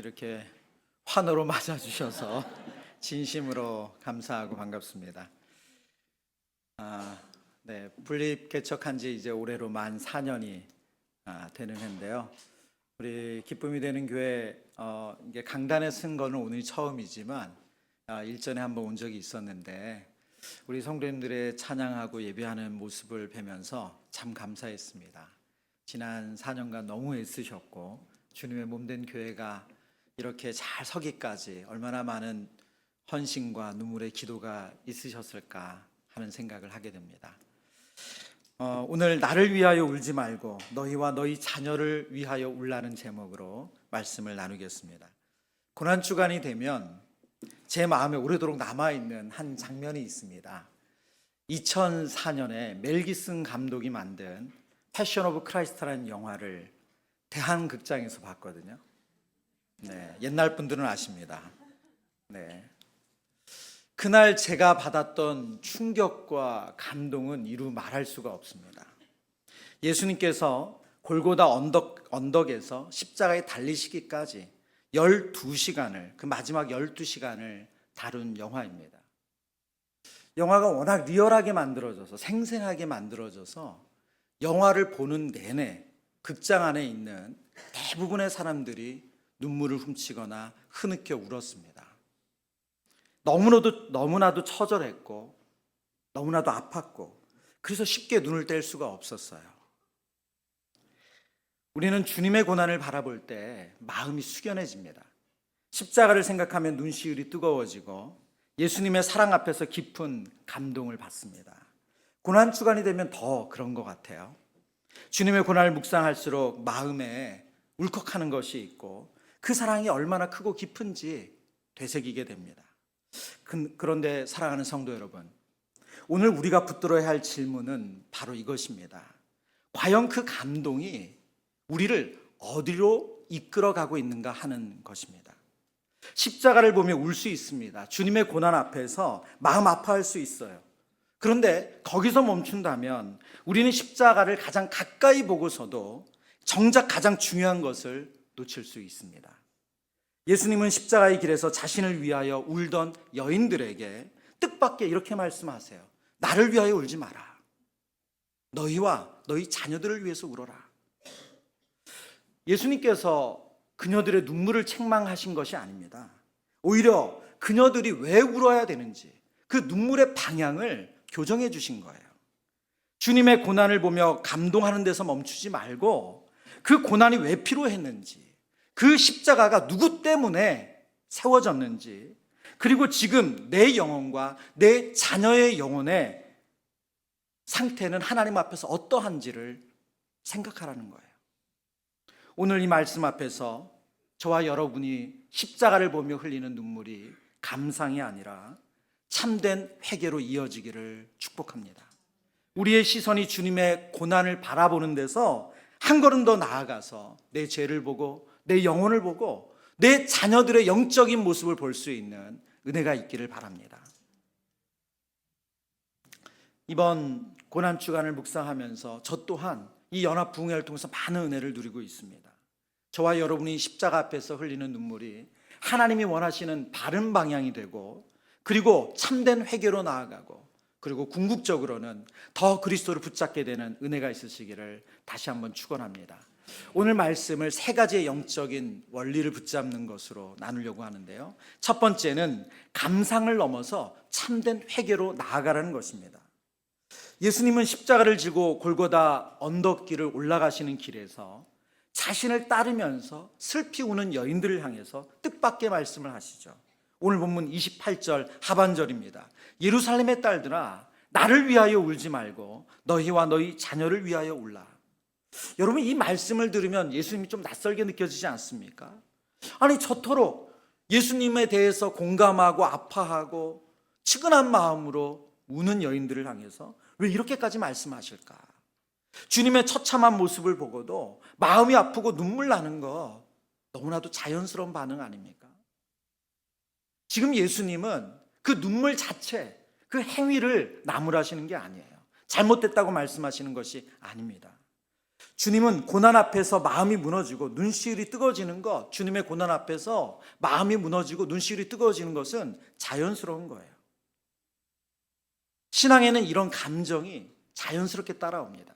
이렇게 환호로 맞아주셔서 진심으로 감사하고 반갑습니다. 네, 분립 개척한 지 이제 올해로 만 4년이 되는 해인데요. 우리 기쁨이 되는 교회 이게 강단에 쓴 거는 오늘이 처음이지만 일전에 한번 온 적이 있었는데 우리 성도님들의 찬양하고 예배하는 모습을 뵈면서 참 감사했습니다. 지난 4년간 너무 애쓰셨고 주님의 몸된 교회가 이렇게 잘 서기까지 얼마나 많은 헌신과 눈물의 기도가 있으셨을까 하는 생각을 하게 됩니다. 오늘 나를 위하여 울지 말고 너희와 너희 자녀를 위하여 울라는 제목으로 말씀을 나누겠습니다. 고난주간이 되면 제 마음에 오래도록 남아있는 한 장면이 있습니다. 2004년에 멜 깁슨 감독이 만든 패션 오브 크라이스트라는 영화를 대한극장에서 봤거든요. 네, 옛날 분들은 아십니다. 네. 그날 제가 받았던 충격과 감동은 이루 말할 수가 없습니다. 예수님께서 골고다 언덕에서 십자가에 달리시기까지 12시간을, 그 마지막 12시간을 다룬 영화입니다. 영화가 워낙 리얼하게 만들어져서, 생생하게 만들어져서 영화를 보는 내내 극장 안에 있는 대부분의 사람들이 눈물을 훔치거나 흐느껴 울었습니다. 너무나도 처절했고 너무나도 아팠고 그래서 쉽게 눈을 뗄 수가 없었어요. 우리는 주님의 고난을 바라볼 때 마음이 숙연해집니다. 십자가를 생각하면 눈시울이 뜨거워지고 예수님의 사랑 앞에서 깊은 감동을 받습니다. 고난주간이 되면 더 그런 것 같아요. 주님의 고난을 묵상할수록 마음에 울컥하는 것이 있고 그 사랑이 얼마나 크고 깊은지 되새기게 됩니다. 그런데 사랑하는 성도 여러분, 오늘 우리가 붙들어야 할 질문은 바로 이것입니다. 과연 그 감동이 우리를 어디로 이끌어가고 있는가 하는 것입니다. 십자가를 보며 울 수 있습니다. 주님의 고난 앞에서 마음 아파할 수 있어요. 그런데 거기서 멈춘다면 우리는 십자가를 가장 가까이 보고서도 정작 가장 중요한 것을 놓칠 수 있습니다. 예수님은 십자가의 길에서 자신을 위하여 울던 여인들에게 뜻밖의 이렇게 말씀하세요. 나를 위하여 울지 마라. 너희와 너희 자녀들을 위해서 울어라. 예수님께서 그녀들의 눈물을 책망하신 것이 아닙니다. 오히려 그녀들이 왜 울어야 되는지 그 눈물의 방향을 교정해 주신 거예요. 주님의 고난을 보며 감동하는 데서 멈추지 말고 그 고난이 왜 필요했는지, 그 십자가가 누구 때문에 세워졌는지, 그리고 지금 내 영혼과 내 자녀의 영혼의 상태는 하나님 앞에서 어떠한지를 생각하라는 거예요. 오늘 이 말씀 앞에서 저와 여러분이 십자가를 보며 흘리는 눈물이 감상이 아니라 참된 회개로 이어지기를 축복합니다. 우리의 시선이 주님의 고난을 바라보는 데서 한 걸음 더 나아가서 내 죄를 보고 내 영혼을 보고 내 자녀들의 영적인 모습을 볼 수 있는 은혜가 있기를 바랍니다. 이번 고난주간을 묵상하면서 저 또한 이 연합부흥회를 통해서 많은 은혜를 누리고 있습니다. 저와 여러분이 십자가 앞에서 흘리는 눈물이 하나님이 원하시는 바른 방향이 되고 그리고 참된 회개로 나아가고 그리고 궁극적으로는 더 그리스도를 붙잡게 되는 은혜가 있으시기를 다시 한번 축원합니다. 오늘 말씀을 세 가지의 영적인 원리를 붙잡는 것으로 나누려고 하는데요. 첫 번째는 감상을 넘어서 참된 회개로 나아가라는 것입니다. 예수님은 십자가를 지고 골고다 언덕길을 올라가시는 길에서 자신을 따르면서 슬피 우는 여인들을 향해서 뜻밖의 말씀을 하시죠. 오늘 본문 28절 하반절입니다. 예루살렘의 딸들아 나를 위하여 울지 말고 너희와 너희 자녀를 위하여 울라. 여러분, 이 말씀을 들으면 예수님이 좀 낯설게 느껴지지 않습니까? 아니, 저토록 예수님에 대해서 공감하고 아파하고 측은한 마음으로 우는 여인들을 향해서 왜 이렇게까지 말씀하실까? 주님의 처참한 모습을 보고도 마음이 아프고 눈물 나는 거 너무나도 자연스러운 반응 아닙니까? 지금 예수님은 그 눈물 자체, 그 행위를 나무라시는 게 아니에요. 잘못됐다고 말씀하시는 것이 아닙니다. 주님은 고난 앞에서 마음이 무너지고 눈시울이 뜨거워지는 것, 주님의 고난 앞에서 마음이 무너지고 눈시울이 뜨거워지는 것은 자연스러운 거예요. 신앙에는 이런 감정이 자연스럽게 따라옵니다.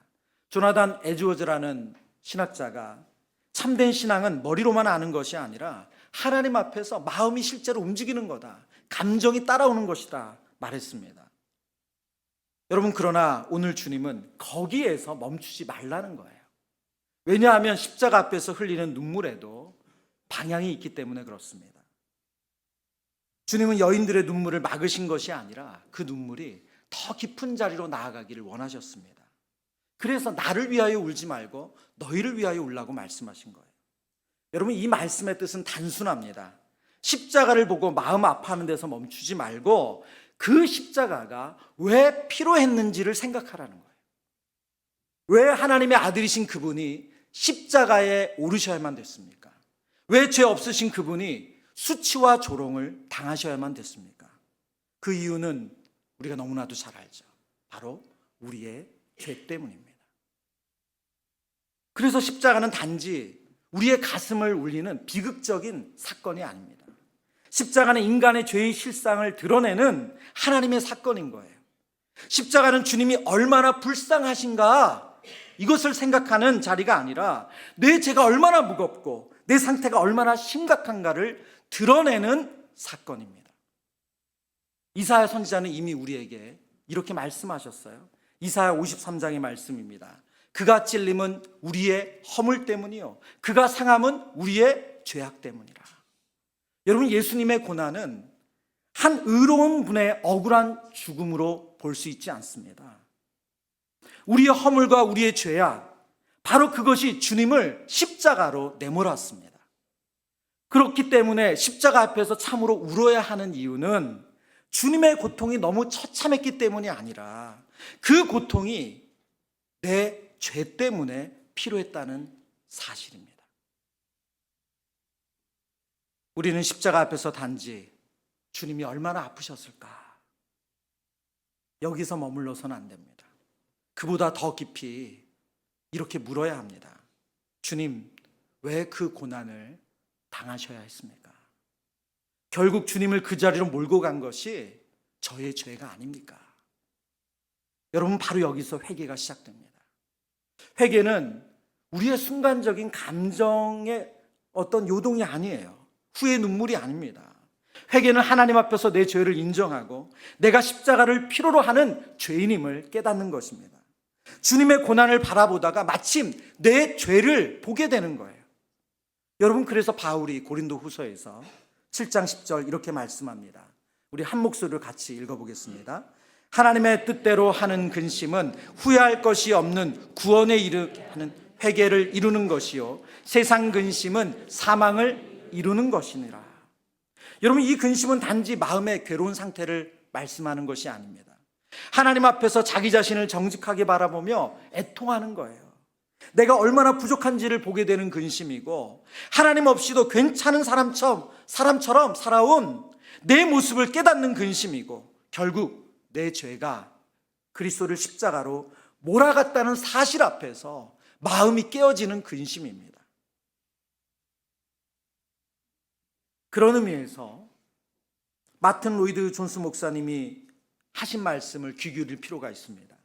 조나단 에드워즈라는 신학자가 참된 신앙은 머리로만 아는 것이 아니라 하나님 앞에서 마음이 실제로 움직이는 거다, 감정이 따라오는 것이다 말했습니다. 여러분, 그러나 오늘 주님은 거기에서 멈추지 말라는 거예요. 왜냐하면 십자가 앞에서 흘리는 눈물에도 방향이 있기 때문에 그렇습니다. 주님은 여인들의 눈물을 막으신 것이 아니라 그 눈물이 더 깊은 자리로 나아가기를 원하셨습니다. 그래서 나를 위하여 울지 말고 너희를 위하여 울라고 말씀하신 거예요. 여러분, 이 말씀의 뜻은 단순합니다. 십자가를 보고 마음 아파하는 데서 멈추지 말고 그 십자가가 왜 필요했는지를 생각하라는 거예요. 왜 하나님의 아들이신 그분이 십자가에 오르셔야만 됐습니까? 왜 죄 없으신 그분이 수치와 조롱을 당하셔야만 됐습니까? 그 이유는 우리가 너무나도 잘 알죠. 바로 우리의 죄 때문입니다. 그래서 십자가는 단지 우리의 가슴을 울리는 비극적인 사건이 아닙니다. 십자가는 인간의 죄의 실상을 드러내는 하나님의 사건인 거예요. 십자가는 주님이 얼마나 불쌍하신가, 이것을 생각하는 자리가 아니라 내 죄가 얼마나 무겁고 내 상태가 얼마나 심각한가를 드러내는 사건입니다. 이사야 선지자는 이미 우리에게 이렇게 말씀하셨어요. 이사야 53장의 말씀입니다. 그가 찔림은 우리의 허물 때문이요 그가 상함은 우리의 죄악 때문이라. 여러분, 예수님의 고난은 한 의로운 분의 억울한 죽음으로 볼 수 있지 않습니다. 우리의 허물과 우리의 죄악, 바로 그것이 주님을 십자가로 내몰았습니다. 그렇기 때문에 십자가 앞에서 참으로 울어야 하는 이유는 주님의 고통이 너무 처참했기 때문이 아니라 그 고통이 내 죄 때문에 필요했다는 사실입니다. 우리는 십자가 앞에서 단지 주님이 얼마나 아프셨을까, 여기서 머물러서는 안 됩니다. 그보다 더 깊이 이렇게 물어야 합니다. 주님, 왜 그 고난을 당하셔야 했습니까? 결국 주님을 그 자리로 몰고 간 것이 저의 죄가 아닙니까? 여러분, 바로 여기서 회개가 시작됩니다. 회개는 우리의 순간적인 감정의 어떤 요동이 아니에요. 후의 눈물이 아닙니다. 회개는 하나님 앞에서 내 죄를 인정하고 내가 십자가를 필요로 하는 죄인임을 깨닫는 것입니다. 주님의 고난을 바라보다가 마침 내 죄를 보게 되는 거예요. 여러분, 그래서 바울이 고린도 후서에서 7장 10절 이렇게 말씀합니다. 우리 한 목소리로 같이 읽어보겠습니다. 하나님의 뜻대로 하는 근심은 후회할 것이 없는 구원에 이르게 하는 회개를 이루는 것이요 세상 근심은 사망을 이루는 것이니라. 여러분, 이 근심은 단지 마음의 괴로운 상태를 말씀하는 것이 아닙니다. 하나님 앞에서 자기 자신을 정직하게 바라보며 애통하는 거예요. 내가 얼마나 부족한지를 보게 되는 근심이고, 하나님 없이도 괜찮은 사람처럼 살아온 내 모습을 깨닫는 근심이고, 결국 내 죄가 그리스도를 십자가로 몰아갔다는 사실 앞에서 마음이 깨어지는 근심입니다. 그런 의미에서 마틴 로이드 존스 목사님이 하신 말씀을 귀 기울일 필요가 있습니다.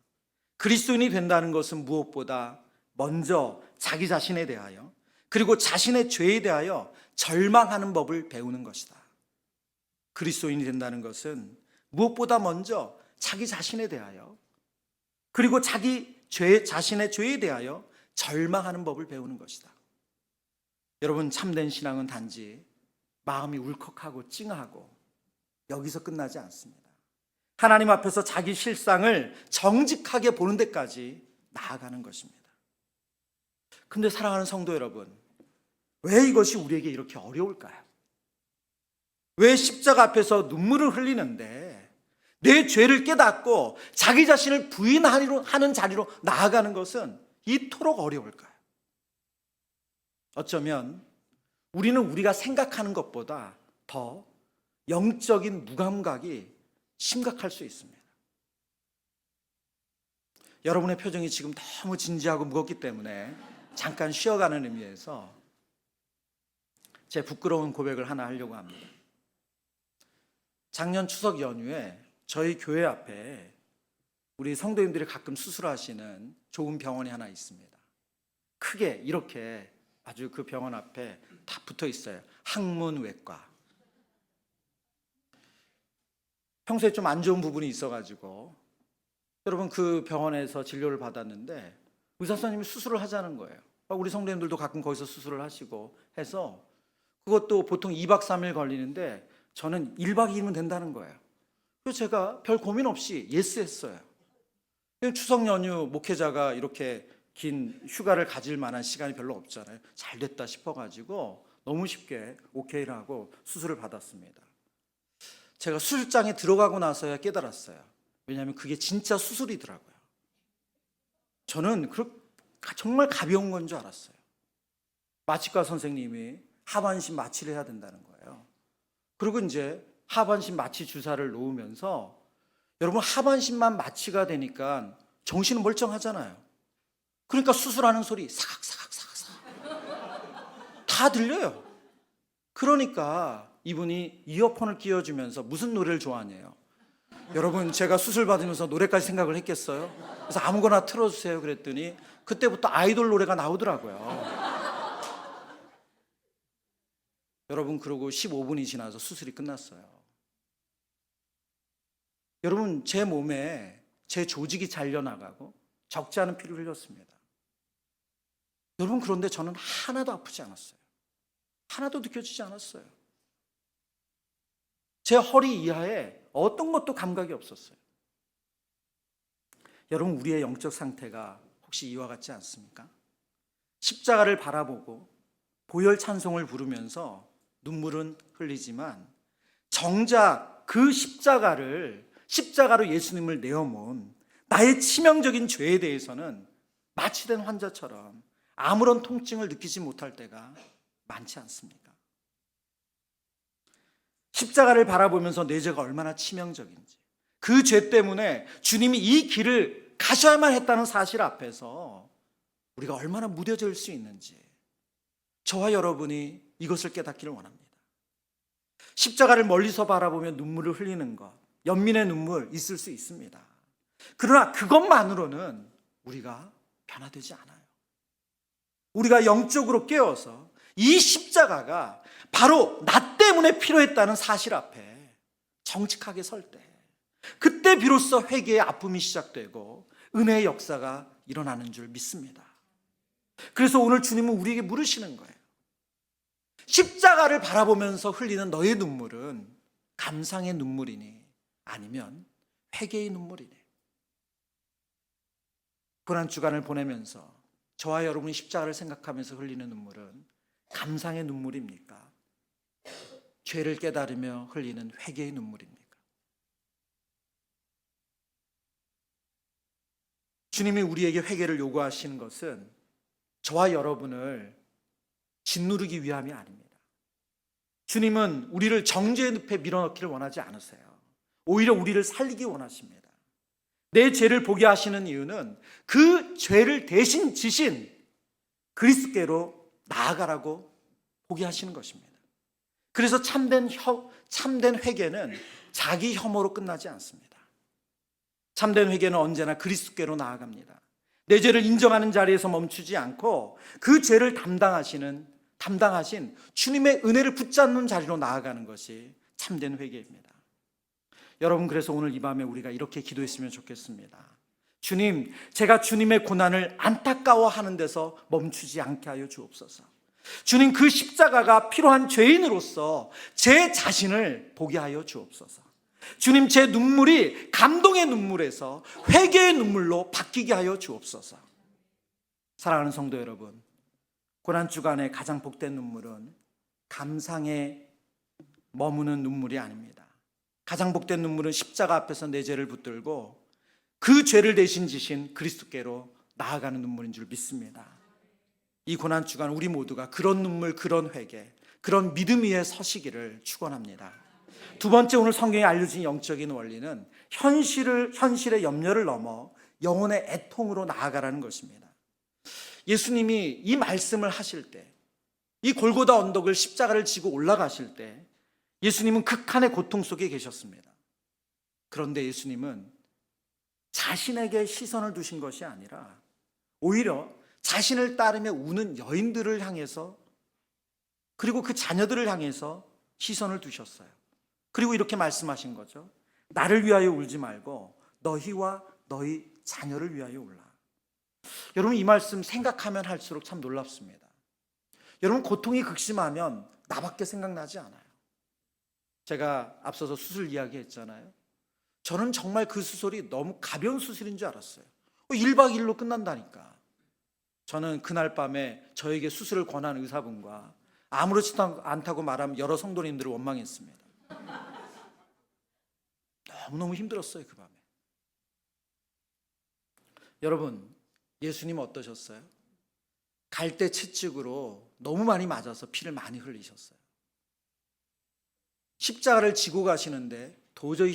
그리스도인이 된다는 것은 무엇보다 먼저 자기 자신에 대하여, 그리고 자신의 죄에 대하여 절망하는 법을 배우는 것이다. 그리스도인이 된다는 것은 무엇보다 먼저 자기 자신에 대하여, 그리고 자신의 죄에 대하여 절망하는 법을 배우는 것이다. 여러분, 참된 신앙은 단지 마음이 울컥하고 찡하고 여기서 끝나지 않습니다. 하나님 앞에서 자기 실상을 정직하게 보는 데까지 나아가는 것입니다. 근데 사랑하는 성도 여러분, 왜 이것이 우리에게 이렇게 어려울까요? 왜 십자가 앞에서 눈물을 흘리는데 내 죄를 깨닫고 자기 자신을 부인하는 자리로 나아가는 것은 이토록 어려울까요? 어쩌면 우리는 우리가 생각하는 것보다 더 영적인 무감각이 심각할 수 있습니다. 여러분의 표정이 지금 너무 진지하고 무겁기 때문에 잠깐 쉬어가는 의미에서 제 부끄러운 고백을 하나 하려고 합니다. 작년 추석 연휴에 저희 교회 앞에 우리 성도님들이 가끔 수술하시는 좋은 병원이 하나 있습니다. 크게 이렇게 아주 그 병원 앞에 다 붙어 있어요. 항문외과. 평소에 좀 안 좋은 부분이 있어가지고 여러분 그 병원에서 진료를 받았는데 의사 선생님이 수술을 하자는 거예요. 우리 성도님들도 가끔 거기서 수술을 하시고 해서 그것도 보통 2박 3일 걸리는데 저는 1박 2일이면 된다는 거예요. 그래서 제가 별 고민 없이 예스 했어요. 추석 연휴 목회자가 이렇게 긴 휴가를 가질 만한 시간이 별로 없잖아요. 잘 됐다 싶어가지고 너무 쉽게 오케이를 하고 수술을 받았습니다. 제가 수술장에 들어가고 나서야 깨달았어요. 왜냐하면 그게 진짜 수술이더라고요. 저는 정말 가벼운 건 줄 알았어요. 마취과 선생님이 하반신 마취를 해야 된다는 거예요. 그리고 이제 하반신 마취 주사를 놓으면서 여러분 하반신만 마취가 되니까 정신은 멀쩡하잖아요. 그러니까 수술하는 소리 사각사각사각사각 다 들려요. 그러니까 이분이 이어폰을 끼워주면서 무슨 노래를 좋아하냐요. 여러분 제가 수술 받으면서 노래까지 생각을 했겠어요? 그래서 아무거나 틀어주세요 그랬더니 그때부터 아이돌 노래가 나오더라고요. 여러분 그러고 15분이 지나서 수술이 끝났어요. 여러분 제 몸에 제 조직이 잘려나가고 적지 않은 피를 흘렸습니다. 여러분 그런데 저는 하나도 아프지 않았어요. 하나도 느껴지지 않았어요. 제 허리 이하에 어떤 것도 감각이 없었어요. 여러분 우리의 영적 상태가 혹시 이와 같지 않습니까? 십자가를 바라보고 보혈 찬송을 부르면서 눈물은 흘리지만 정작 그 십자가로 예수님을 내어몬 나의 치명적인 죄에 대해서는 마취된 환자처럼 아무런 통증을 느끼지 못할 때가 많지 않습니까? 십자가를 바라보면서 내 죄가 얼마나 치명적인지, 그 죄 때문에 주님이 이 길을 가셔야만 했다는 사실 앞에서 우리가 얼마나 무뎌질 수 있는지 저와 여러분이 이것을 깨닫기를 원합니다. 십자가를 멀리서 바라보며 눈물을 흘리는 것, 연민의 눈물 있을 수 있습니다. 그러나 그것만으로는 우리가 변화되지 않아요. 우리가 영적으로 깨어서 이 십자가가 바로 나 때문에 필요했다는 사실 앞에 정직하게 설 때, 그때 비로소 회개의 아픔이 시작되고 은혜의 역사가 일어나는 줄 믿습니다. 그래서 오늘 주님은 우리에게 물으시는 거예요. 십자가를 바라보면서 흘리는 너의 눈물은 감상의 눈물이니 아니면 회개의 눈물이니? 고난 주간을 보내면서 저와 여러분이 십자가를 생각하면서 흘리는 눈물은 감상의 눈물입니까? 죄를 깨달으며 흘리는 회개의 눈물입니까? 주님이 우리에게 회개를 요구하시는 것은 저와 여러분을 짓누르기 위함이 아닙니다. 주님은 우리를 정죄의 늪에 밀어넣기를 원하지 않으세요. 오히려 우리를 살리기 원하십니다. 내 죄를 보게 하시는 이유는 그 죄를 대신 지신 그리스도께로 나아가라고 보게 하시는 것입니다. 그래서 참된 회개는 자기 혐오로 끝나지 않습니다. 참된 회개는 언제나 그리스도께로 나아갑니다. 내 죄를 인정하는 자리에서 멈추지 않고 그 죄를 담당하신 주님의 은혜를 붙잡는 자리로 나아가는 것이 참된 회개입니다. 여러분 그래서 오늘 이 밤에 우리가 이렇게 기도했으면 좋겠습니다. 주님, 제가 주님의 고난을 안타까워하는 데서 멈추지 않게 하여 주옵소서. 주님, 그 십자가가 필요한 죄인으로서 제 자신을 보게 하여 주옵소서. 주님, 제 눈물이 감동의 눈물에서 회개의 눈물로 바뀌게 하여 주옵소서. 사랑하는 성도 여러분, 고난주간의 가장 복된 눈물은 감상에 머무는 눈물이 아닙니다. 가장 복된 눈물은 십자가 앞에서 내 죄를 붙들고 그 죄를 대신 지신 그리스도께로 나아가는 눈물인 줄 믿습니다. 이 고난주간 우리 모두가 그런 눈물, 그런 회개, 그런 믿음 위에 서시기를 축원합니다. 두 번째, 오늘 성경에 알려진 영적인 원리는 현실의 염려를 넘어 영혼의 애통으로 나아가라는 것입니다. 예수님이 이 말씀을 하실 때, 이 골고다 언덕을 십자가를 지고 올라가실 때 예수님은 극한의 고통 속에 계셨습니다. 그런데 예수님은 자신에게 시선을 두신 것이 아니라 오히려 자신을 따르며 우는 여인들을 향해서, 그리고 그 자녀들을 향해서 시선을 두셨어요. 그리고 이렇게 말씀하신 거죠. 나를 위하여 울지 말고 너희와 너희 자녀를 위하여 울라. 여러분, 이 말씀 생각하면 할수록 참 놀랍습니다. 여러분, 고통이 극심하면 나밖에 생각나지 않아요. 제가 앞서서 수술 이야기했잖아요. 저는 정말 그 수술이 너무 가벼운 수술인 줄 알았어요. 1박 2일로 끝난다니까. 저는 그날 밤에 저에게 수술을 권한 의사분과 아무렇지도 않다고 말하면 여러 성도님들을 원망했습니다. 너무너무 힘들었어요, 그 밤에. 여러분, 예수님 어떠셨어요? 갈대 채찍으로 너무 많이 맞아서 피를 많이 흘리셨어요. 십자가를 지고 가시는데 도저히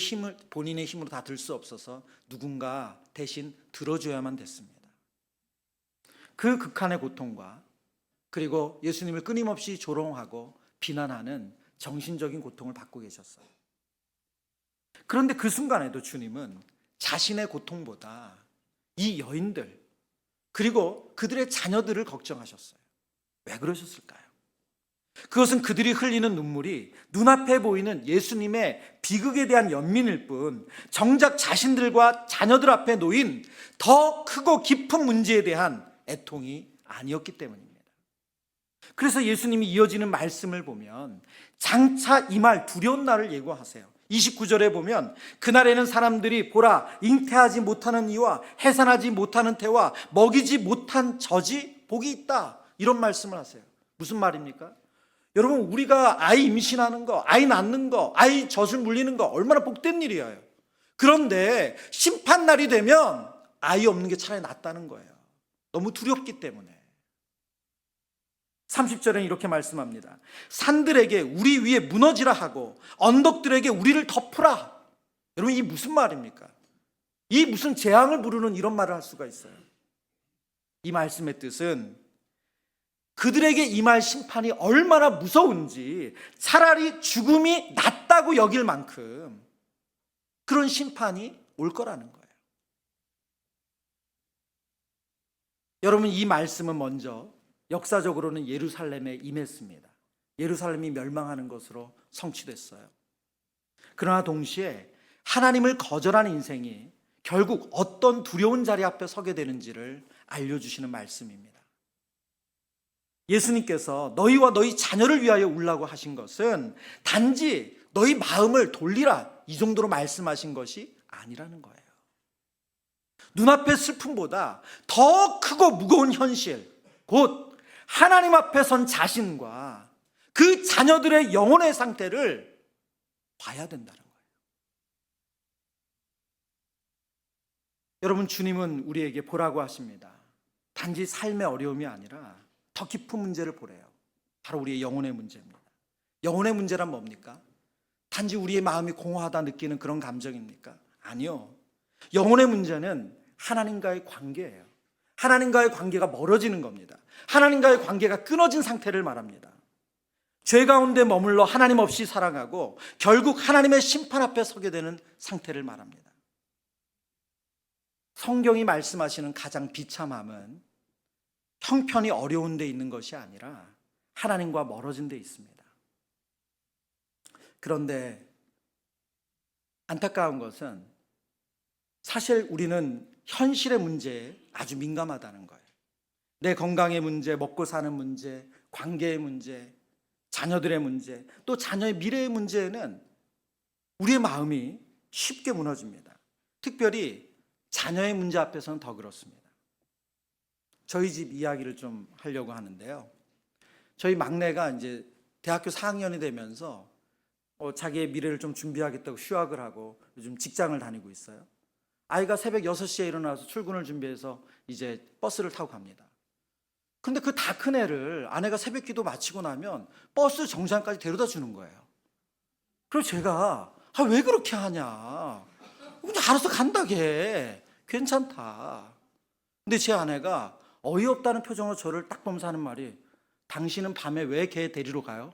본인의 힘으로 다 들 수 없어서 누군가 대신 들어줘야만 됐습니다. 그 극한의 고통과 그리고 예수님을 끊임없이 조롱하고 비난하는 정신적인 고통을 받고 계셨어요. 그런데 그 순간에도 주님은 자신의 고통보다 이 여인들 그리고 그들의 자녀들을 걱정하셨어요. 왜 그러셨을까요? 그것은 그들이 흘리는 눈물이 눈앞에 보이는 예수님의 비극에 대한 연민일 뿐 정작 자신들과 자녀들 앞에 놓인 더 크고 깊은 문제에 대한 애통이 아니었기 때문입니다. 그래서 예수님이 이어지는 말씀을 보면 장차 임할 두려운 날을 예고하세요. 29절에 보면 그날에는 사람들이 보라, 잉태하지 못하는 이와 해산하지 못하는 태와 먹이지 못한 젖이 복이 있다, 이런 말씀을 하세요. 무슨 말입니까? 여러분, 우리가 아이 임신하는 거, 아이 낳는 거, 아이 젖을 물리는 거 얼마나 복된 일이에요. 그런데 심판날이 되면 아이 없는 게 차라리 낫다는 거예요. 너무 두렵기 때문에. 30절에는 이렇게 말씀합니다. 산들에게 우리 위에 무너지라 하고 언덕들에게 우리를 덮으라. 여러분, 이 무슨 말입니까? 이 무슨 재앙을 부르는 이런 말을 할 수가 있어요? 이 말씀의 뜻은 그들에게 임할 심판이 얼마나 무서운지 차라리 죽음이 낫다고 여길 만큼 그런 심판이 올 거라는 거예요. 여러분, 이 말씀은 먼저 역사적으로는 예루살렘에 임했습니다. 예루살렘이 멸망하는 것으로 성취됐어요. 그러나 동시에 하나님을 거절한 인생이 결국 어떤 두려운 자리 앞에 서게 되는지를 알려주시는 말씀입니다. 예수님께서 너희와 너희 자녀를 위하여 울라고 하신 것은 단지 너희 마음을 돌리라, 이 정도로 말씀하신 것이 아니라는 거예요. 눈앞의 슬픔보다 더 크고 무거운 현실, 곧 하나님 앞에 선 자신과 그 자녀들의 영혼의 상태를 봐야 된다는 거예요. 여러분, 주님은 우리에게 보라고 하십니다. 단지 삶의 어려움이 아니라 더 깊은 문제를 보래요. 바로 우리의 영혼의 문제입니다. 영혼의 문제란 뭡니까? 단지 우리의 마음이 공허하다 느끼는 그런 감정입니까? 아니요. 영혼의 문제는 하나님과의 관계예요. 하나님과의 관계가 멀어지는 겁니다. 하나님과의 관계가 끊어진 상태를 말합니다. 죄 가운데 머물러 하나님 없이 살아가고 결국 하나님의 심판 앞에 서게 되는 상태를 말합니다. 성경이 말씀하시는 가장 비참함은 형편이 어려운 데 있는 것이 아니라 하나님과 멀어진 데 있습니다. 그런데 안타까운 것은 사실 우리는 현실의 문제에 아주 민감하다는 거예요. 내 건강의 문제, 먹고 사는 문제, 관계의 문제, 자녀들의 문제, 또 자녀의 미래의 문제에는 우리의 마음이 쉽게 무너집니다. 특별히 자녀의 문제 앞에서는 더 그렇습니다. 저희 집 이야기를 좀 하려고 하는데요. 저희 막내가 이제 대학교 4학년이 되면서 자기의 미래를 좀 준비하겠다고 휴학을 하고 요즘 직장을 다니고 있어요. 아이가 새벽 6시에 일어나서 출근을 준비해서 이제 버스를 타고 갑니다. 근데 그 다 큰 애를 아내가 새벽 기도 마치고 나면 버스 정류장까지 데려다 주는 거예요. 그래서 제가 왜 그렇게 하냐, 그냥 알아서 간다게, 괜찮다. 근데 제 아내가 어이없다는 표정으로 저를 딱 보면서 하는 말이, 당신은 밤에 왜 걔 데리러 가요?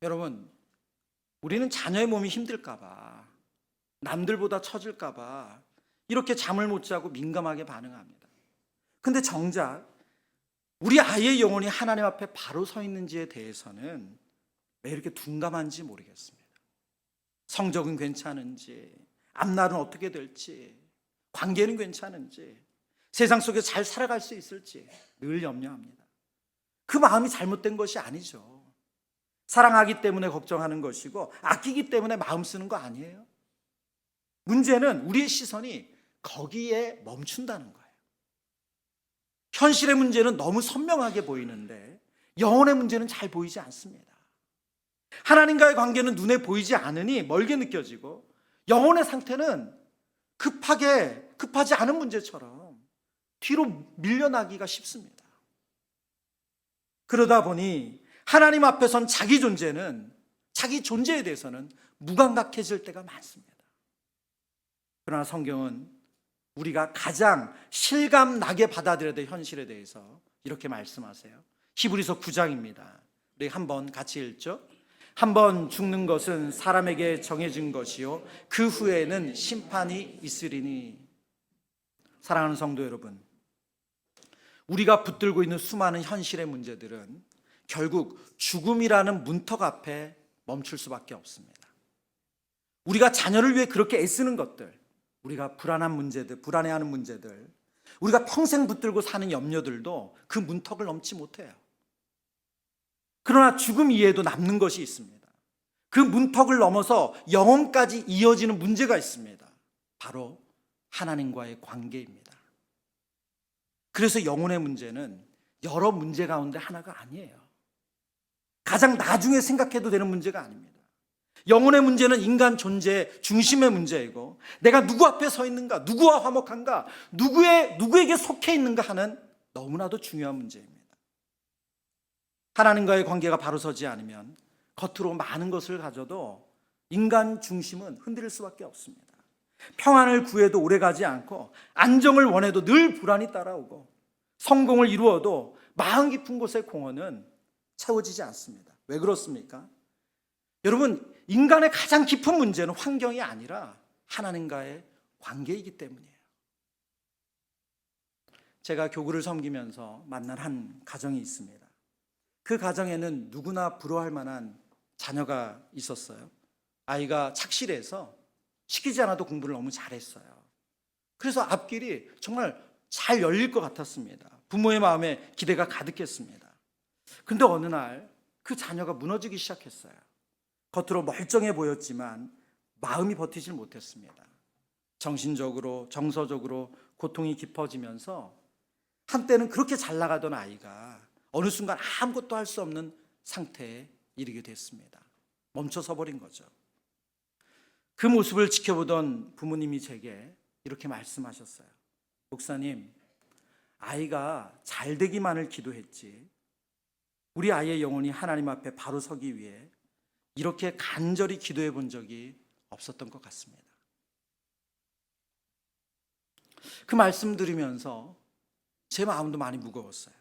여러분, 우리는 자녀의 몸이 힘들까봐, 남들보다 처질까봐 이렇게 잠을 못 자고 민감하게 반응합니다. 근데 정작 우리 아이의 영혼이 하나님 앞에 바로 서 있는지에 대해서는 왜 이렇게 둔감한지 모르겠습니다. 성적은 괜찮은지, 앞날은 어떻게 될지, 관계는 괜찮은지, 세상 속에 잘 살아갈 수 있을지 늘 염려합니다. 그 마음이 잘못된 것이 아니죠. 사랑하기 때문에 걱정하는 것이고 아끼기 때문에 마음 쓰는 거 아니에요. 문제는 우리의 시선이 거기에 멈춘다는 거예요. 현실의 문제는 너무 선명하게 보이는데 영혼의 문제는 잘 보이지 않습니다. 하나님과의 관계는 눈에 보이지 않으니 멀게 느껴지고, 영혼의 상태는 급하지 않은 문제처럼 뒤로 밀려나기가 쉽습니다. 그러다 보니 하나님 앞에 선 자기 존재에 대해서는 무감각해질 때가 많습니다. 그러나 성경은 우리가 가장 실감나게 받아들여야 될 현실에 대해서 이렇게 말씀하세요. 히브리서 9장입니다. 우리 한번 같이 읽죠. 한번 죽는 것은 사람에게 정해진 것이요 그 후에는 심판이 있으리니. 사랑하는 성도 여러분, 우리가 붙들고 있는 수많은 현실의 문제들은 결국 죽음이라는 문턱 앞에 멈출 수밖에 없습니다. 우리가 자녀를 위해 그렇게 애쓰는 것들, 우리가 불안한 문제들, 불안해하는 문제들, 우리가 평생 붙들고 사는 염려들도 그 문턱을 넘지 못해요. 그러나 죽음 이외에도 남는 것이 있습니다. 그 문턱을 넘어서 영혼까지 이어지는 문제가 있습니다. 바로 하나님과의 관계입니다. 그래서 영혼의 문제는 여러 문제 가운데 하나가 아니에요. 가장 나중에 생각해도 되는 문제가 아닙니다. 영혼의 문제는 인간 존재 중심의 문제이고, 내가 누구 앞에 서 있는가, 누구와 화목한가, 누구에게 속해 있는가 하는 너무나도 중요한 문제입니다. 하나님과의 관계가 바로 서지 않으면 겉으로 많은 것을 가져도 인간 중심은 흔들릴 수밖에 없습니다. 평안을 구해도 오래가지 않고, 안정을 원해도 늘 불안이 따라오고, 성공을 이루어도 마음 깊은 곳의 공허는 채워지지 않습니다. 왜 그렇습니까? 여러분, 인간의 가장 깊은 문제는 환경이 아니라 하나님과의 관계이기 때문이에요. 제가 교구를 섬기면서 만난 한 가정이 있습니다. 그 가정에는 누구나 부러워할 만한 자녀가 있었어요. 아이가 착실해서 시키지 않아도 공부를 너무 잘했어요. 그래서 앞길이 정말 잘 열릴 것 같았습니다. 부모의 마음에 기대가 가득했습니다. 근데 어느 날 그 자녀가 무너지기 시작했어요. 겉으로 멀쩡해 보였지만 마음이 버티질 못했습니다. 정신적으로, 정서적으로 고통이 깊어지면서 한때는 그렇게 잘 나가던 아이가 어느 순간 아무것도 할 수 없는 상태에 이르게 됐습니다. 멈춰서 버린 거죠. 그 모습을 지켜보던 부모님이 제게 이렇게 말씀하셨어요. 목사님, 아이가 잘 되기만을 기도했지 우리 아이의 영혼이 하나님 앞에 바로 서기 위해 이렇게 간절히 기도해 본 적이 없었던 것 같습니다. 그 말씀 들으면서 제 마음도 많이 무거웠어요.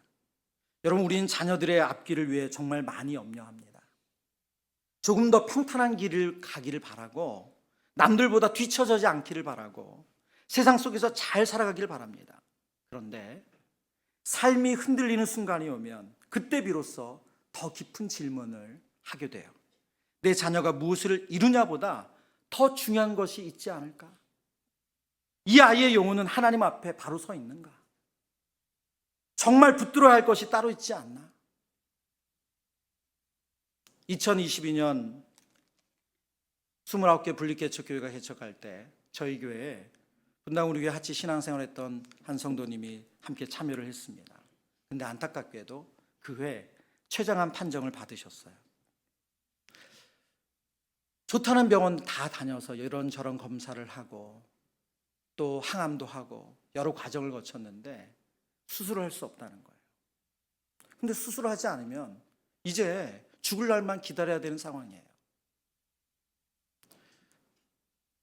여러분, 우리는 자녀들의 앞길을 위해 정말 많이 염려합니다. 조금 더 평탄한 길을 가기를 바라고, 남들보다 뒤처지지 않기를 바라고, 세상 속에서 잘 살아가기를 바랍니다. 그런데 삶이 흔들리는 순간이 오면 그때 비로소 더 깊은 질문을 하게 돼요. 내 자녀가 무엇을 이루냐보다 더 중요한 것이 있지 않을까? 이 아이의 영혼은 하나님 앞에 바로 서 있는가? 정말 붙들어야 할 것이 따로 있지 않나? 2022년 29개 분립개척교회가 개척할 때 저희 교회에 분당 우리 교회 같이 신앙생활했던 한 성도님이 함께 참여를 했습니다. 근데 안타깝게도 그 회 췌장암 판정을 받으셨어요. 좋다는 병원 다 다녀서 이런저런 검사를 하고 또 항암도 하고 여러 과정을 거쳤는데 수술을 할 수 없다는 거예요. 근데 수술을 하지 않으면 이제 죽을 날만 기다려야 되는 상황이에요.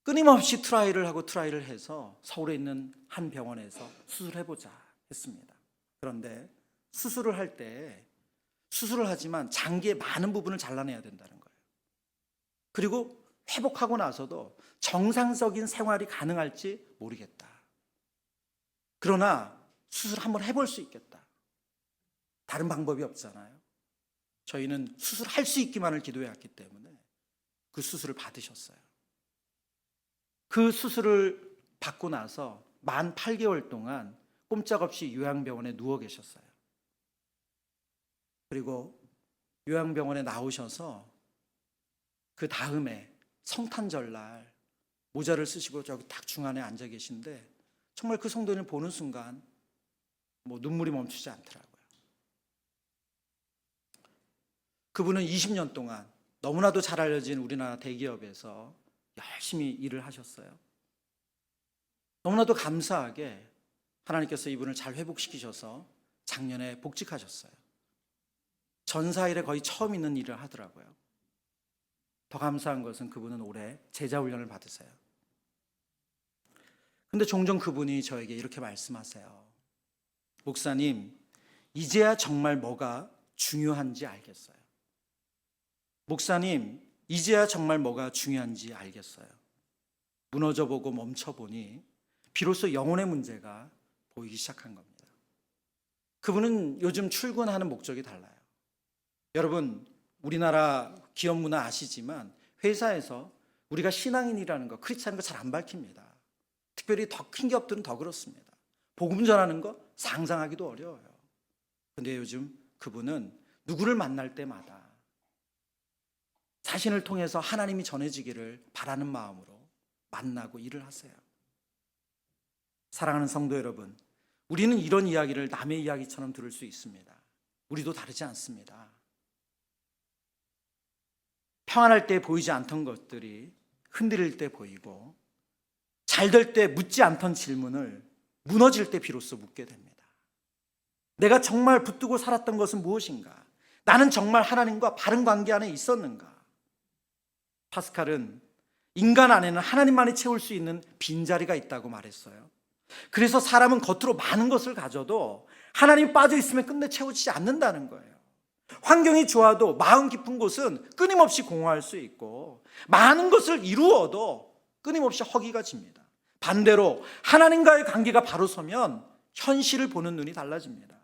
끊임없이 트라이를 해서 서울에 있는 한 병원에서 수술해보자 했습니다. 그런데 수술을 할 때 수술을 하지만 장기의 많은 부분을 잘라내야 된다는 거예요. 그리고 회복하고 나서도 정상적인 생활이 가능할지 모르겠다. 그러나 수술 한번 해볼 수 있겠다. 다른 방법이 없잖아요. 저희는 수술할 수 있기만을 기도해왔기 때문에 그 수술을 받으셨어요. 그 수술을 받고 나서 만 8개월 동안 꼼짝없이 요양병원에 누워 계셨어요. 그리고 요양병원에 나오셔서 그 다음에 성탄절날 모자를 쓰시고 저기 딱 중간에 앉아 계신데 정말 그 성도님을 보는 순간 눈물이 멈추지 않더라고요. 그분은 20년 동안 너무나도 잘 알려진 우리나라 대기업에서 열심히 일을 하셨어요. 너무나도 감사하게 하나님께서 이분을 잘 회복시키셔서 작년에 복직하셨어요. 전사 일에 거의 처음 있는 일을 하더라고요. 더 감사한 것은 그분은 올해 제자훈련을 받으세요. 근데 종종 그분이 저에게 이렇게 말씀하세요. 목사님, 이제야 정말 뭐가 중요한지 알겠어요. 목사님, 이제야 정말 뭐가 중요한지 알겠어요. 무너져보고 멈춰보니 비로소 영혼의 문제가 보이기 시작한 겁니다. 그분은 요즘 출근하는 목적이 달라요. 여러분, 우리나라 기업 문화 아시지만 회사에서 우리가 신앙인이라는 거, 크리스찬인 거 잘 안 밝힙니다. 특별히 더 큰 기업들은 더 그렇습니다. 복음 전하는 거 상상하기도 어려워요. 근데 요즘 그분은 누구를 만날 때마다 자신을 통해서 하나님이 전해지기를 바라는 마음으로 만나고 일을 하세요. 사랑하는 성도 여러분, 우리는 이런 이야기를 남의 이야기처럼 들을 수 있습니다. 우리도 다르지 않습니다. 평안할 때 보이지 않던 것들이 흔들릴 때 보이고, 잘 될 때 묻지 않던 질문을 무너질 때 비로소 묻게 됩니다. 내가 정말 붙들고 살았던 것은 무엇인가? 나는 정말 하나님과 바른 관계 안에 있었는가? 파스칼은 인간 안에는 하나님만이 채울 수 있는 빈자리가 있다고 말했어요. 그래서 사람은 겉으로 많은 것을 가져도 하나님 빠져 있으면 끝내 채워지지 않는다는 거예요. 환경이 좋아도 마음 깊은 곳은 끊임없이 공허할 수 있고, 많은 것을 이루어도 끊임없이 허기가 집니다. 반대로 하나님과의 관계가 바로 서면 현실을 보는 눈이 달라집니다.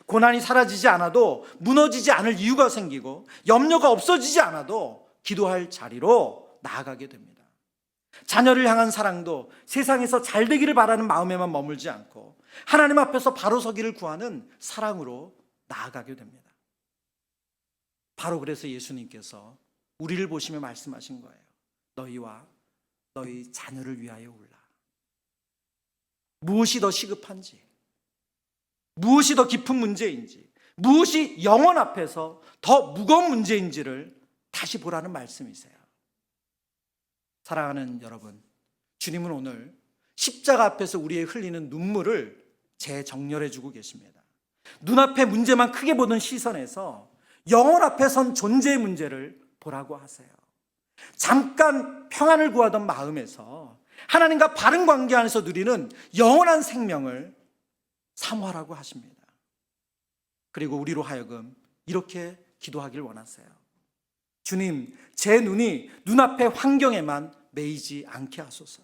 고난이 사라지지 않아도 무너지지 않을 이유가 생기고, 염려가 없어지지 않아도 기도할 자리로 나아가게 됩니다. 자녀를 향한 사랑도 세상에서 잘 되기를 바라는 마음에만 머물지 않고 하나님 앞에서 바로 서기를 구하는 사랑으로 나아가게 됩니다. 바로 그래서 예수님께서 우리를 보시며 말씀하신 거예요. 너희와 너희 자녀를 위하여 울라. 무엇이 더 시급한지, 무엇이 더 깊은 문제인지, 무엇이 영혼 앞에서 더 무거운 문제인지를 다시 보라는 말씀이세요. 사랑하는 여러분, 주님은 오늘 십자가 앞에서 우리의 흘리는 눈물을 재정렬해 주고 계십니다. 눈앞의 문제만 크게 보던 시선에서 영혼 앞에 선 존재의 문제를 보라고 하세요. 잠깐 평안을 구하던 마음에서 하나님과 바른 관계 안에서 누리는 영원한 생명을 사모하라고 하십니다. 그리고 우리로 하여금 이렇게 기도하길 원하세요. 주님, 제 눈이 눈앞의 환경에만 매이지 않게 하소서.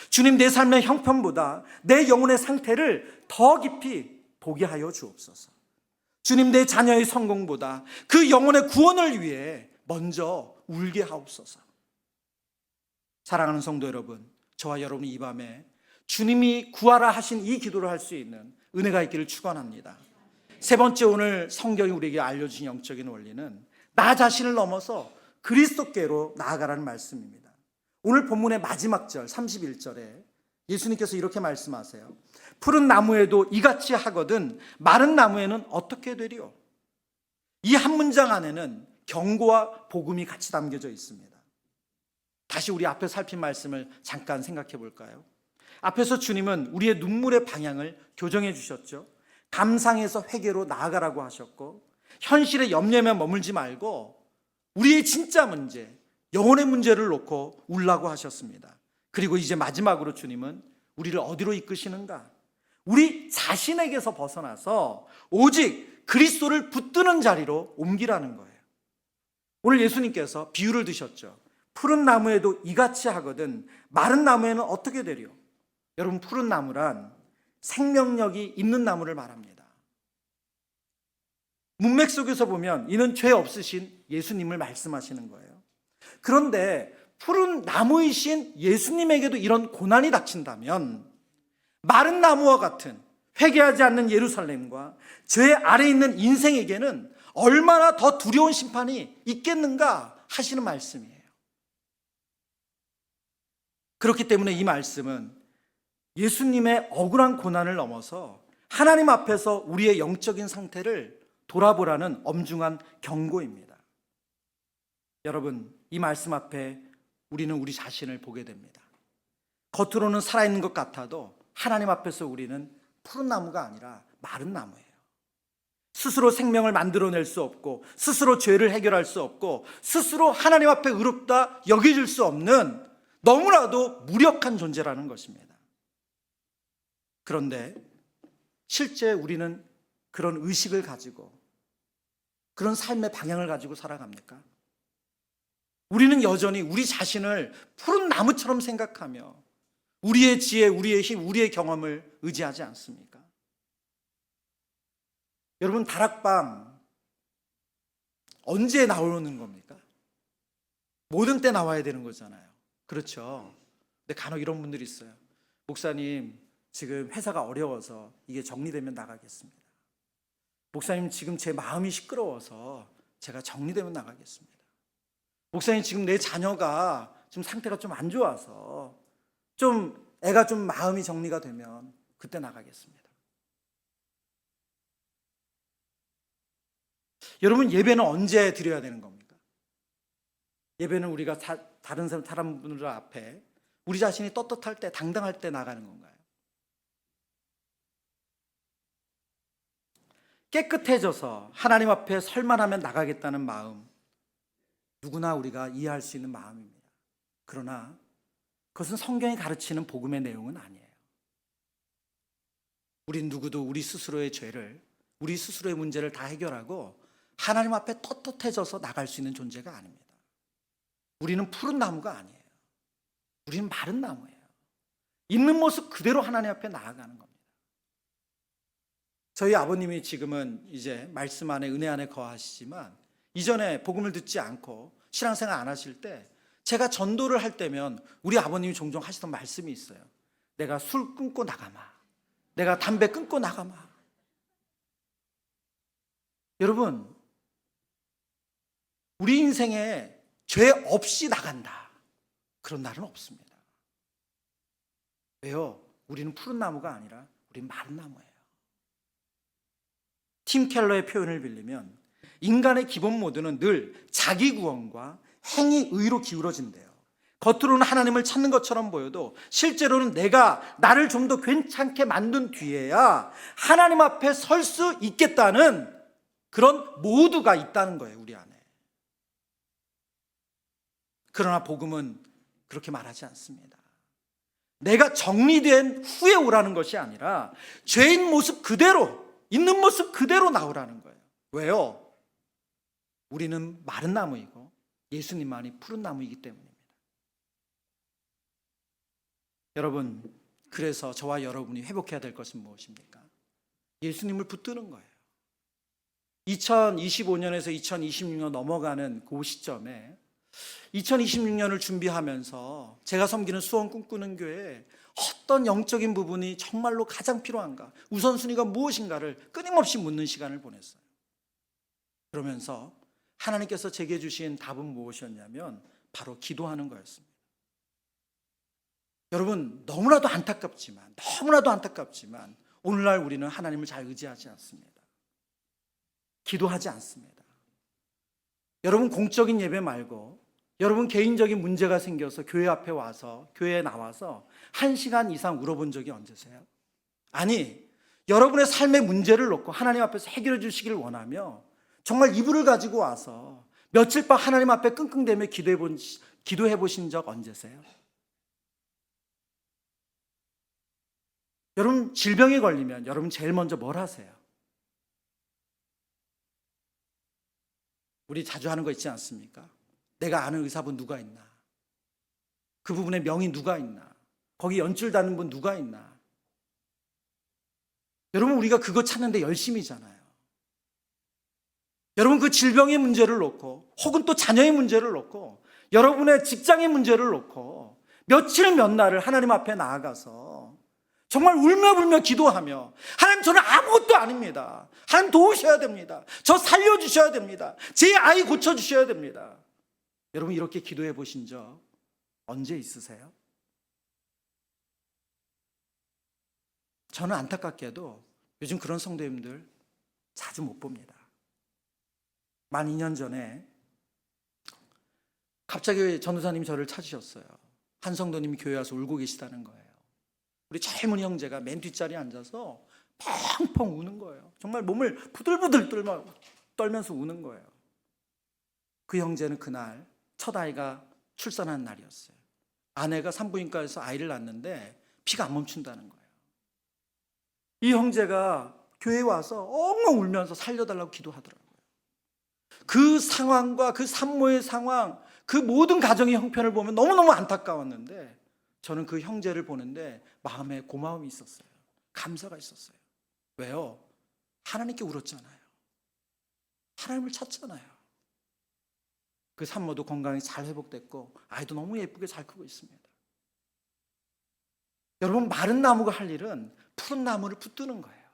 주님, 내 삶의 형편보다 내 영혼의 상태를 더 깊이 보게 하여 주옵소서. 주님, 내 자녀의 성공보다 그 영혼의 구원을 위해 먼저 울게 하옵소서. 사랑하는 성도 여러분, 저와 여러분이 이 밤에 주님이 구하라 하신 이 기도를 할 수 있는 은혜가 있기를 축원합니다. 세 번째, 오늘 성경이 우리에게 알려주신 영적인 원리는 나 자신을 넘어서 그리스도께로 나아가라는 말씀입니다. 오늘 본문의 마지막 절 31절에 예수님께서 이렇게 말씀하세요. 푸른 나무에도 이같이 하거든 마른 나무에는 어떻게 되리요? 이 한 문장 안에는 경고와 복음이 같이 담겨져 있습니다. 다시 우리 앞에 살핀 말씀을 잠깐 생각해 볼까요? 앞에서 주님은 우리의 눈물의 방향을 교정해 주셨죠. 감상에서 회개로 나아가라고 하셨고, 현실의 염려에만 머물지 말고 우리의 진짜 문제, 영혼의 문제를 놓고 울라고 하셨습니다. 그리고 이제 마지막으로 주님은 우리를 어디로 이끄시는가? 우리 자신에게서 벗어나서 오직 그리스도를 붙드는 자리로 옮기라는 거예요. 오늘 예수님께서 비유를 드셨죠. 푸른 나무에도 이같이 하거든 마른 나무에는 어떻게 되리요? 여러분, 푸른 나무란 생명력이 있는 나무를 말합니다. 문맥 속에서 보면 이는 죄 없으신 예수님을 말씀하시는 거예요. 그런데 푸른 나무이신 예수님에게도 이런 고난이 닥친다면 마른 나무와 같은 회개하지 않는 예루살렘과 죄 아래 있는 인생에게는 얼마나 더 두려운 심판이 있겠는가 하시는 말씀이에요. 그렇기 때문에 이 말씀은 예수님의 억울한 고난을 넘어서 하나님 앞에서 우리의 영적인 상태를 돌아보라는 엄중한 경고입니다. 여러분, 이 말씀 앞에 우리는 우리 자신을 보게 됩니다. 겉으로는 살아있는 것 같아도 하나님 앞에서 우리는 푸른 나무가 아니라 마른 나무예요. 스스로 생명을 만들어낼 수 없고, 스스로 죄를 해결할 수 없고, 스스로 하나님 앞에 의롭다 여겨질 수 없는 너무나도 무력한 존재라는 것입니다. 그런데 실제 우리는 그런 의식을 가지고 그런 삶의 방향을 가지고 살아갑니까? 우리는 여전히 우리 자신을 푸른 나무처럼 생각하며 우리의 지혜, 우리의 힘, 우리의 경험을 의지하지 않습니까? 여러분, 다락방 언제 나오는 겁니까? 모든 때 나와야 되는 거잖아요. 그렇죠. 근데 간혹 이런 분들이 있어요. 목사님, 지금 회사가 어려워서 이게 정리되면 나가겠습니다. 목사님, 지금 제 마음이 시끄러워서 제가 정리되면 나가겠습니다. 목사님, 지금 내 자녀가 지금 상태가 좀 안 좋아서 애가 좀 마음이 정리가 되면 그때 나가겠습니다. 여러분, 예배는 언제 드려야 되는 겁니까? 예배는 우리가 다른 사람들 앞에 우리 자신이 떳떳할 때, 당당할 때 나가는 건가요? 깨끗해져서 하나님 앞에 설만 하면 나가겠다는 마음, 누구나 우리가 이해할 수 있는 마음입니다. 그러나 그것은 성경이 가르치는 복음의 내용은 아니에요. 우린 누구도 우리 스스로의 죄를, 우리 스스로의 문제를 다 해결하고 하나님 앞에 떳떳해져서 나갈 수 있는 존재가 아닙니다. 우리는 푸른 나무가 아니에요. 우리는 마른 나무예요. 있는 모습 그대로 하나님 앞에 나아가는 겁니다. 저희 아버님이 지금은 이제 말씀 안에, 은혜 안에 거하시지만 이전에 복음을 듣지 않고 신앙생활 안 하실 때 제가 전도를 할 때면 우리 아버님이 종종 하시던 말씀이 있어요. 내가 술 끊고 나가마, 내가 담배 끊고 나가마. 여러분, 우리 인생에 죄 없이 나간다, 그런 날은 없습니다. 왜요? 우리는 푸른 나무가 아니라 우리는 마른 나무예요. 팀 켈러의 표현을 빌리면 인간의 기본 모드는 늘 자기 구원과 행위 의로 기울어진대요. 겉으로는 하나님을 찾는 것처럼 보여도 실제로는 내가 나를 좀 더 괜찮게 만든 뒤에야 하나님 앞에 설 수 있겠다는 그런 모두가 있다는 거예요, 우리 안에. 그러나 복음은 그렇게 말하지 않습니다. 내가 정리된 후에 오라는 것이 아니라 죄인 모습 그대로, 있는 모습 그대로 나오라는 거예요. 왜요? 우리는 마른 나무이고 예수님만이 푸른 나무이기 때문입니다. 여러분, 그래서 저와 여러분이 회복해야 될 것은 무엇입니까? 예수님을 붙드는 거예요. 2025년에서 2026년 넘어가는 그 시점에 2026년을 준비하면서 제가 섬기는 수원 꿈꾸는 교회에 어떤 영적인 부분이 정말로 가장 필요한가, 우선순위가 무엇인가를 끊임없이 묻는 시간을 보냈어요. 그러면서 하나님께서 제게 주신 답은 무엇이었냐면 바로 기도하는 거였습니다. 여러분, 너무나도 안타깝지만 오늘날 우리는 하나님을 잘 의지하지 않습니다. 기도하지 않습니다. 여러분, 공적인 예배 말고 여러분 개인적인 문제가 생겨서 교회 앞에 와서, 교회에 나와서 1시간 이상 울어본 적이 언제세요? 아니, 여러분의 삶의 문제를 놓고 하나님 앞에서 해결해 주시길 원하며 정말 이불을 가지고 와서 며칠 밤 하나님 앞에 끙끙대며 기도해 보신 적 언제세요? 여러분 질병에 걸리면 여러분 제일 먼저 뭘 하세요? 우리 자주 하는 거 있지 않습니까? 내가 아는 의사분 누가 있나? 그 부분에 명의 누가 있나? 거기 연줄다는 분 누가 있나? 여러분 우리가 그거 찾는데 열심이잖아요. 여러분 그 질병의 문제를 놓고 혹은 또 자녀의 문제를 놓고 여러분의 직장의 문제를 놓고 며칠 몇 날을 하나님 앞에 나아가서 정말 울며불며 기도하며 하나님 저는 아무것도 아닙니다. 하나님 도우셔야 됩니다. 저 살려주셔야 됩니다. 제 아이 고쳐주셔야 됩니다. 여러분 이렇게 기도해 보신 적 언제 있으세요? 저는 안타깝게도 요즘 그런 성도님들 자주 못 봅니다. 만 2년 전에 갑자기 전도사님이 저를 찾으셨어요. 한 성도님이 교회 와서 울고 계시다는 거예요. 우리 젊은 형제가 맨 뒷자리에 앉아서 펑펑 우는 거예요. 정말 몸을 부들부들 떨면서 우는 거예요. 그 형제는 그날 첫 아이가 출산한 날이었어요. 아내가 산부인과에서 아이를 낳는데 피가 안 멈춘다는 거예요. 이 형제가 교회에 와서 엉엉 울면서 살려달라고 기도하더라고요. 그 상황과 그 산모의 상황, 그 모든 가정의 형편을 보면 너무너무 안타까웠는데 저는 그 형제를 보는데 마음에 고마움이 있었어요. 감사가 있었어요. 왜요? 하나님께 울었잖아요. 하나님을 찾잖아요. 그 산모도 건강이 잘 회복됐고 아이도 너무 예쁘게 잘 크고 있습니다. 여러분 마른 나무가 할 일은 푸른 나무를 붙드는 거예요.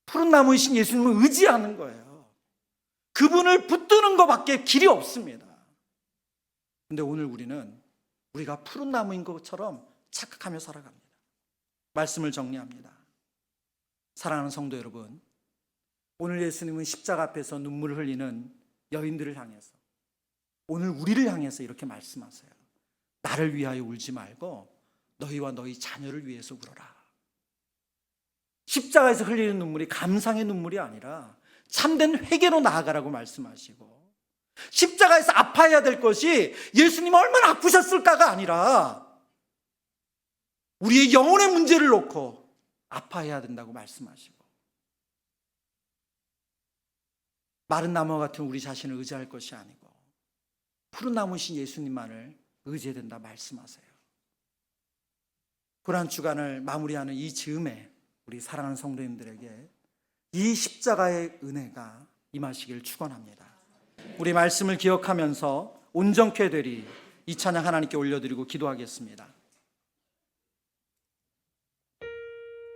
푸른 나무이신 예수님을 의지하는 거예요. 그분을 붙드는 것밖에 길이 없습니다. 근데 오늘 우리가 푸른 나무인 것처럼 착각하며 살아갑니다. 말씀을 정리합니다. 사랑하는 성도 여러분, 오늘 예수님은 십자가 앞에서 눈물을 흘리는 여인들을 향해서 오늘 우리를 향해서 이렇게 말씀하세요. 나를 위하여 울지 말고 너희와 너희 자녀를 위해서 울어라. 십자가에서 흘리는 눈물이 감상의 눈물이 아니라 참된 회개로 나아가라고 말씀하시고, 십자가에서 아파해야 될 것이 예수님이 얼마나 아프셨을까가 아니라 우리의 영혼의 문제를 놓고 아파해야 된다고 말씀하시고, 마른 나무와 같은 우리 자신을 의지할 것이 아니고 푸른 나무이신 예수님만을 의지해야 된다 말씀하세요. 고난 주간을 마무리하는 이 즈음에 우리 사랑하는 성도님들에게 이 십자가의 은혜가 임하시길 축원합니다. 우리 말씀을 기억하면서 온전케 되리 이 찬양 하나님께 올려드리고 기도하겠습니다.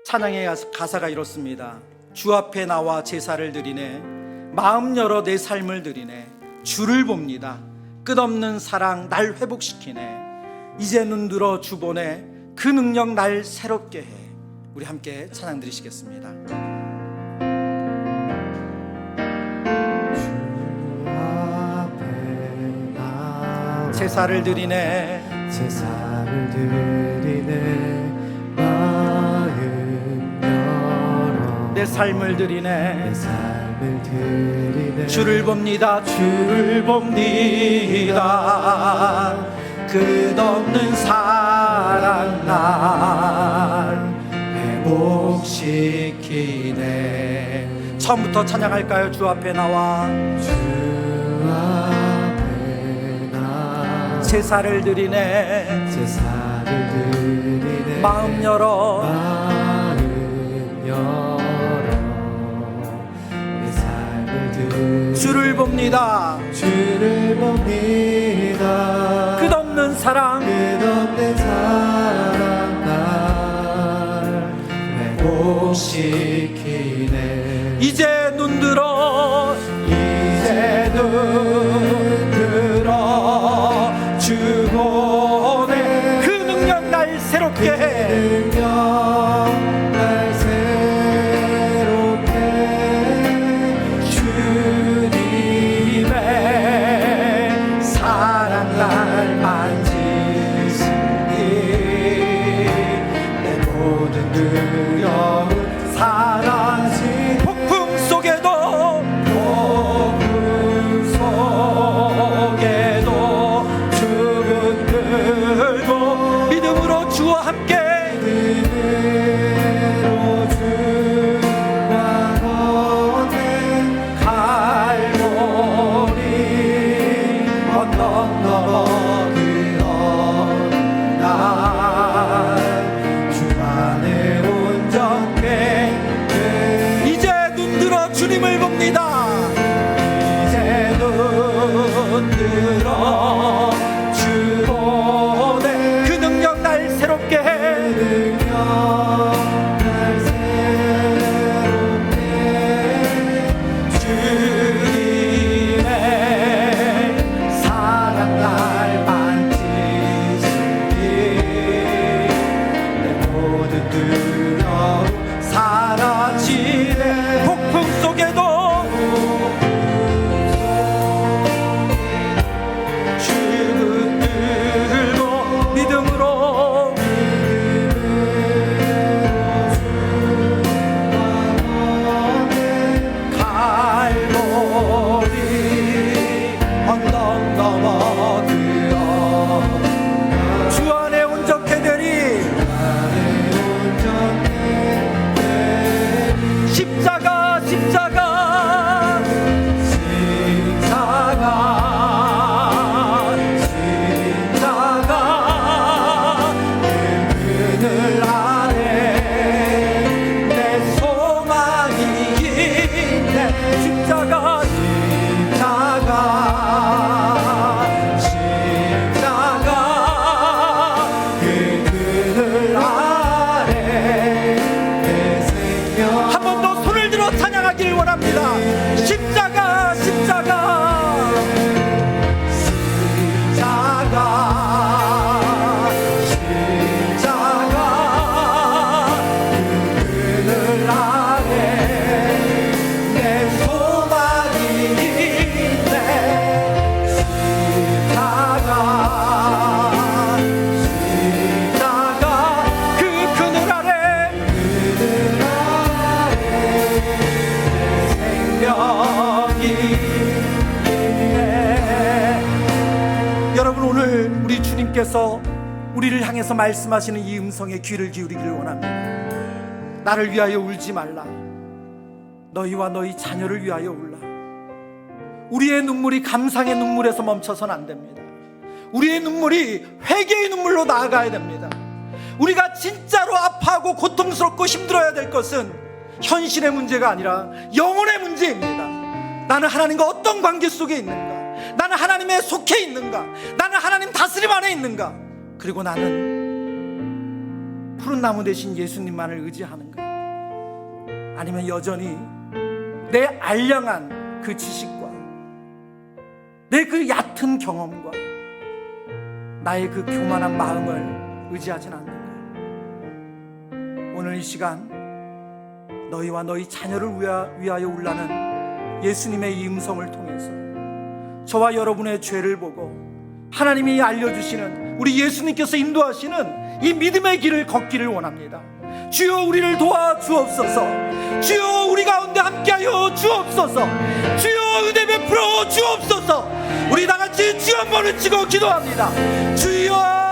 찬양의 가사가 이렇습니다. 주 앞에 나와 제사를 드리네, 마음 열어 내 삶을 드리네, 주를 봅니다. 끝없는 사랑 날 회복시키네, 이제 눈들어 주 보네, 그 능력 날 새롭게 해. 우리 함께 찬양 드리시겠습니다. 제사를 드리네, 제사를 드리네, 마음 열어 내 삶을 드리네, 내 삶을 드리네, 주를 봅니다. 주를 봅니다. 끝없는 사랑 날 회복시키네. 처음부터 찬양할까요? 주 앞에 나와 주 앞에 나 제사를 드리네, 제사를 드리네, 마음 열어 마음 열어 내 삶을 드리네, 주를 봅니다. 주를 봅니다. 끝없는 사랑 끝없는 사랑 날 회복시키네. 이제 눈들어 이제 눈들어 주 보네, 그 능력 날 새롭게 해. 능력 날 새롭게 주님의 사랑 날 만지시니 내 모든 두려움 사라지. 폭풍 속에도 주는 들고 믿음으로 주와 함께 하나님께서 우리를 향해서 말씀하시는 이 음성에 귀를 기울이기를 원합니다. 나를 위하여 울지 말라. 너희와 너희 자녀를 위하여 울라. 우리의 눈물이 감상의 눈물에서 멈춰서는 안 됩니다. 우리의 눈물이 회개의 눈물로 나아가야 됩니다. 우리가 진짜로 아파하고 고통스럽고 힘들어야 될 것은 현실의 문제가 아니라 영혼의 문제입니다. 나는 하나님과 어떤 관계 속에 있는가? 나는 하나님에 속해 있는가? 나는 하나님 다스림 안에 있는가? 그리고 나는 푸른 나무 대신 예수님만을 의지하는가? 아니면 여전히 내 알량한 그 지식과 내 그 얕은 경험과 나의 그 교만한 마음을 의지하진 않는가? 오늘 이 시간 너희와 너희 자녀를 위하여 울라는 예수님의 이 음성을 통해서 저와 여러분의 죄를 보고 하나님이 알려주시는, 우리 예수님께서 인도하시는 이 믿음의 길을 걷기를 원합니다. 주여 우리를 도와 주옵소서. 주여 우리 가운데 함께하여 주옵소서. 주여 은혜 베풀어 주옵소서. 우리 다같이 주여 한번 외치고 기도합니다. 주여